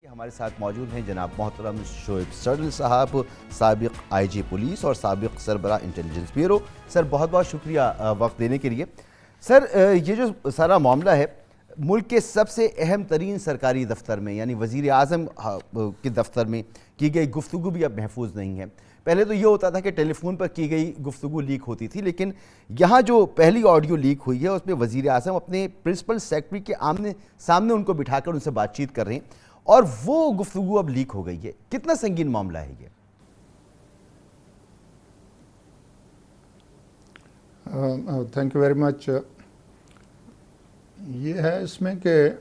हमारे साथ मौजूद हैं जनाब मोहतरम शोएब सडल साहब, साबिक आईजी पुलिस और साबिक सरबरा इंटेलिजेंस ब्यूरो। सर बहुत बहुत शुक्रिया वक्त देने के लिए। सर ये जो सारा मामला है, मुल्क के सबसे अहम तरीन सरकारी दफ्तर में यानी वज़ीर आज़म के दफ्तर में की गई गुफ्तगू भी अब महफूज नहीं है। पहले तो ये होता था कि टेलीफोन पर की गई गुफ्तगू लीक होती थी, लेकिन यहाँ जो पहली ऑडियो लीक हुई है उसमें वज़ीर आज़म अपने प्रिंसिपल सेक्रेटरी के आमने सामने उनको बिठाकर उनसे बातचीत कर रहे हैं और वो गुफ्तगू अब लीक हो गई है। कितना संगीन मामला है ये? Thank you very much. ये है इसमें कि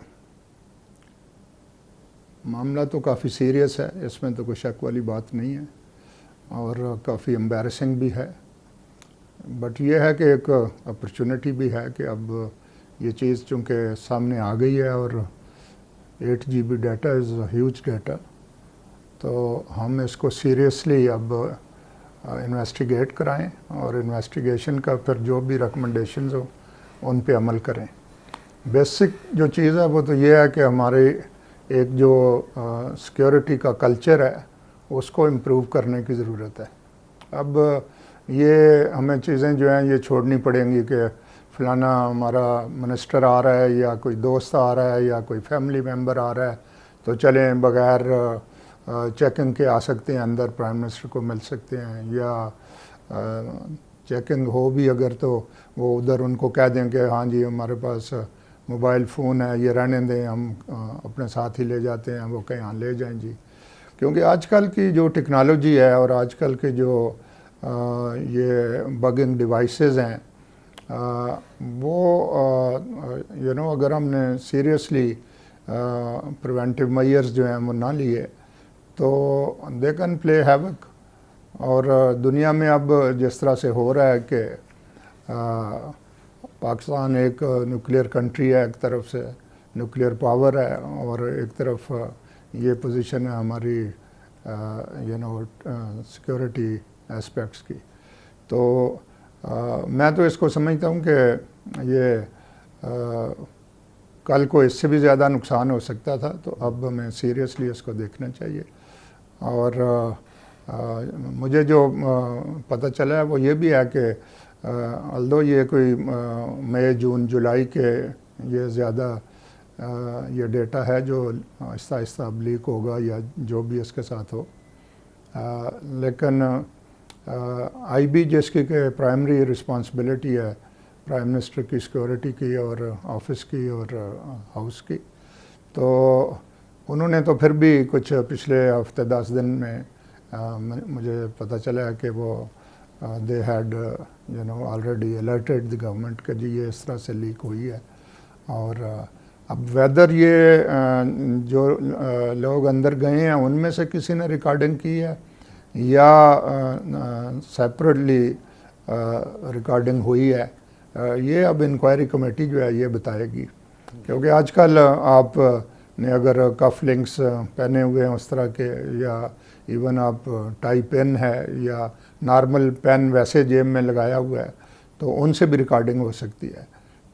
मामला तो काफ़ी सीरियस है, इसमें तो कोई शक वाली बात नहीं है और काफ़ी एम्बैरसिंग भी है। बट ये है कि एक अपॉर्चुनिटी भी है कि अब ये चीज़ चूँकि सामने आ गई है और 8 GB data is huge data, तो हम इसको सीरियसली अब इन्वेस्टिगेट कराएं और इन्वेस्टिगेशन का फिर जो भी रिकमेंडेशंस हो उन पे अमल करें। बेसिक जो चीज़ है वो तो ये है कि हमारे एक जो सिक्योरिटी का कल्चर है उसको इम्प्रूव करने की ज़रूरत है। अब ये हमें चीज़ें जो हैं ये छोड़नी पड़ेंगी कि फलाना हमारा मिनिस्टर आ रहा है या कोई दोस्त आ रहा है या कोई फैमिली मेम्बर आ रहा है तो चलें बग़ैर चेकिंग के आ सकते हैं, अंदर प्राइम मिनिस्टर को मिल सकते हैं, या चेकिंग हो भी अगर तो वो उधर उनको कह दें कि हाँ जी हमारे पास मोबाइल फ़ोन है, ये रहने दें, हम अपने साथ ही ले जाते हैं, वो कहीं ले जाएं जी। क्योंकि आजकल की जो टेक्नोलॉजी है और आजकल के जो ये बगिंग डिवाइसेस हैं वो अगर हमने सीरियसली प्रिवेंटिव मेजर्स जो हैं वो ना लिए तो दे कैन प्ले हैवक। और दुनिया में अब जिस तरह से हो रहा है कि पाकिस्तान एक न्यूक्लियर कंट्री है, एक तरफ से न्यूक्लियर पावर है और एक तरफ ये पोजीशन है हमारी सिक्योरिटी एस्पेक्ट्स की। तो मैं तो इसको समझता हूँ कि ये कल को इससे भी ज़्यादा नुकसान हो सकता था, तो अब हमें सीरियसली इसको देखना चाहिए। और मुझे जो पता चला है वो ये भी है कि अल्दो ये कोई मई जून जुलाई के ये ज़्यादा ये डेटा है जो आहिस्ता आहिस्ता अब लीक होगा या जो भी इसके साथ हो, लेकिन आईबी जिसकी के प्राइमरी रिस्पांसिबिलिटी है प्राइम मिनिस्टर की सिक्योरिटी की और ऑफिस की और हाउस की, तो उन्होंने तो फिर भी कुछ पिछले हफ्ते 10 दिन में मुझे पता चला है कि वो they had already alerted the government कि जी ये इस तरह से लीक हुई है। और अब वेदर ये जो लोग अंदर गए हैं उनमें से किसी ने रिकॉर्डिंग की है या सेपरेटली रिकॉर्डिंग हुई है, ये अब इंक्वायरी कमेटी जो है ये बताएगी। क्योंकि आजकल आप ने अगर कफ लिंक्स पहने हुए हैं उस तरह के, या इवन आप टाई पेन है या नॉर्मल पेन वैसे जेब में लगाया हुआ है, तो उनसे भी रिकॉर्डिंग हो सकती है।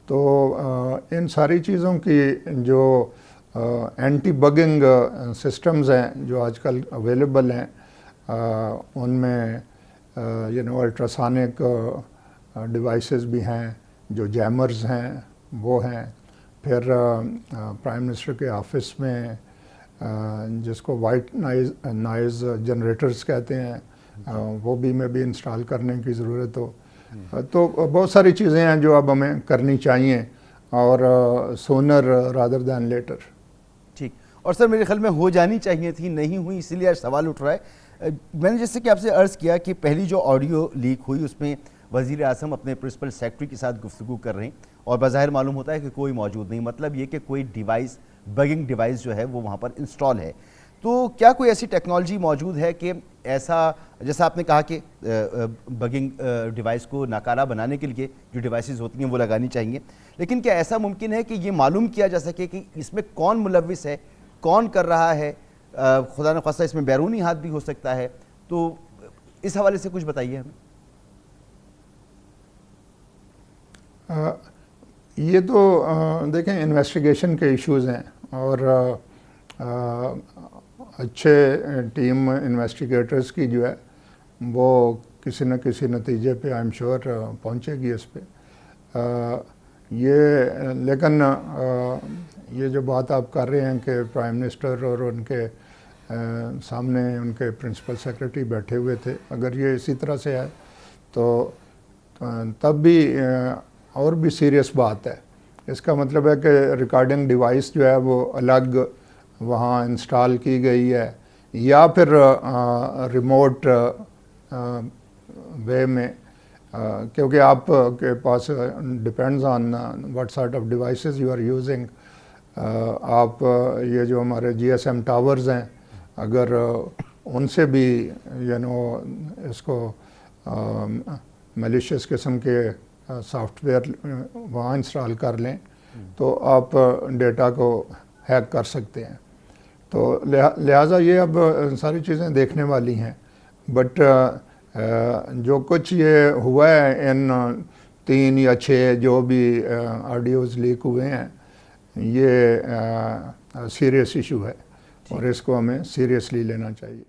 तो इन सारी चीज़ों की जो एंटी बगिंग सिस्टम्स हैं जो आजकल अवेलेबल हैं, उनमें अल्ट्रासोनिक डिवाइसेस भी हैं, जो जैमर्स हैं वो हैं, फिर प्राइम मिनिस्टर के ऑफिस में जिसको वाइट नॉइज़ जनरेटर्स कहते हैं, वो भी में भी इंस्टॉल करने की ज़रूरत हो। तो बहुत सारी चीज़ें हैं जो अब हमें करनी चाहिए और सोनर रादर दैन लेटर। ठीक। और सर मेरे ख्याल में हो जानी चाहिए थी, नहीं हुई, इसीलिए आज सवाल उठ रहा है। मैंने जैसे कि आपसे अर्ज़ किया कि पहली जो ऑडियो लीक हुई उसमें वज़ीर आज़म अपने प्रिंसिपल सेक्रेटरी के साथ गुफ्तगू कर रहे हैं और बज़ाहिर मालूम होता है कि कोई मौजूद नहीं, मतलब ये कि कोई डिवाइस, बगिंग डिवाइस जो है वो वहाँ पर इंस्टॉल है। तो क्या कोई ऐसी टेक्नोलॉजी मौजूद है कि ऐसा, जैसा आपने कहा कि बगिंग डिवाइस को नाकारा बनाने के लिए जो डिवाइसेस होती हैं वो लगानी चाहिए, लेकिन क्या ऐसा मुमकिन है कि ये मालूम किया जा सके कि इसमें कौन मुलव्विस है, कौन कर रहा है? खुदा न खास्ता इसमें बैरूनी हाथ भी हो सकता है, तो इस हवाले से कुछ बताइए हमें। ये तो देखें इन्वेस्टिगेशन के इश्यूज़ हैं और अच्छे टीम इन्वेस्टिगेटर्स की जो है वो किसी न किसी नतीजे पे आई एम श्योर पहुंचेगी इस पे। लेकिन ये जो बात आप कर रहे हैं कि प्राइम मिनिस्टर और उनके सामने उनके प्रिंसिपल सेक्रेटरी बैठे हुए थे, अगर ये इसी तरह से है तो तब भी और भी सीरियस बात है। इसका मतलब है कि रिकॉर्डिंग डिवाइस जो है वो अलग वहाँ इंस्टॉल की गई है या फिर रिमोट वे में, क्योंकि आप के पास depends on what sort of devices you are using. आप ये जो हमारे जीएसएम टावर्स हैं, अगर उनसे भी इसको मैलिशियस किस्म के सॉफ्टवेयर वहाँ इंस्टॉल कर लें तो आप डेटा को हैक कर सकते हैं। तो लिहाजा ये अब सारी चीज़ें देखने वाली हैं। बट जो कुछ ये हुआ है इन 3 या 6 जो भी ऑडियोज़ लीक हुए हैं, ये सीरियस इशू है और इसको हमें सीरियसली लेना चाहिए।